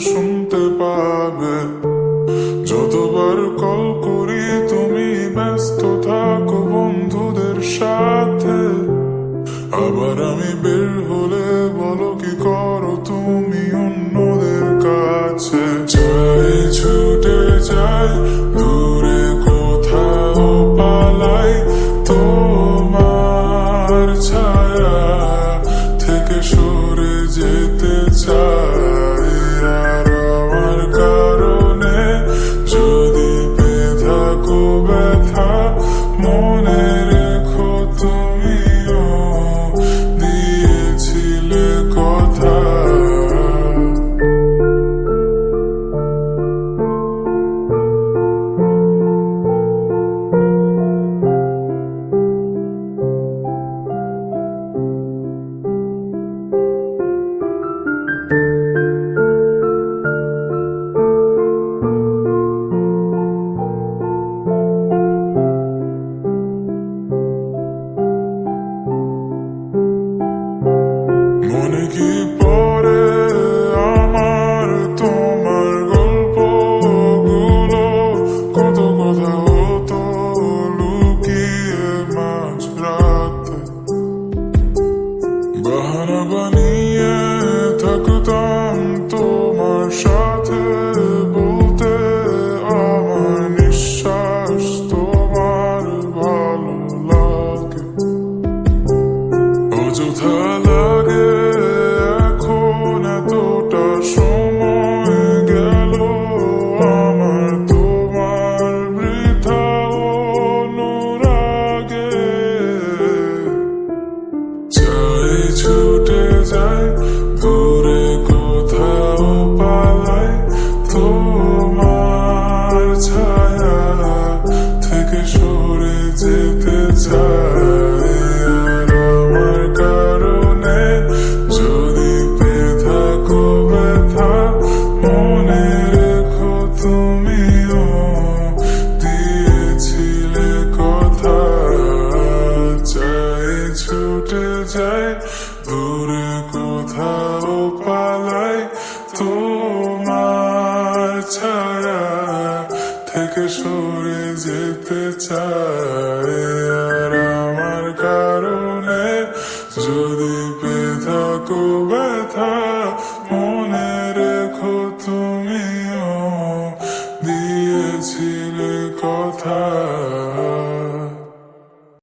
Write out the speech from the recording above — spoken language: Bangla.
শুনতে পাবে। যতবার কল করি তুমি ব্যস্ত থাকো বন্ধুদের সাথে, আবার আমি বের হলে বলো কি করো তুমি অন্যদের কাছে। চাই ছুটে যাই দূরে কোথাও পালাই, তোমার ছায়া থেকে সরে যেতে চাই। আর আমার কারণে যদি পেয়ে থাকো ব্যথা, মনে রেখো তুমিও দিয়েছিলে কথা। মনে কি পড়ে আমার তোমার গল্পগুলো, কত কথা হতো লুকিয়ে মাঝ রাতে। বাহানা বানিয়ে থাকতাম তোমার সাথে, বলতে আমার নিঃশ্বাস তোমার ভালো লাগে। অযথা লাগে এখন এতটা সময় গেল আমার তোমার বৃথা অনুরাগে। চাই ছুটে যাই দূরে কোথাও পালাই, তোমার ছায়া থেকে সরে যেতে চাই। আর আমার কারণে যদি পেয়ে থাকো ব্যথা, মনে রেখো তুমিও দিয়েছিলে কথা। চাই ছুটে যাই দূরে কোথাও পালাই, তোমার ছায়া থেকে সরে যেতে চাই। আর আমার কারণে যদি পেয়ে থাকো ব্যথা, মনে রেখো তুমিও দিয়েছিলে কথা।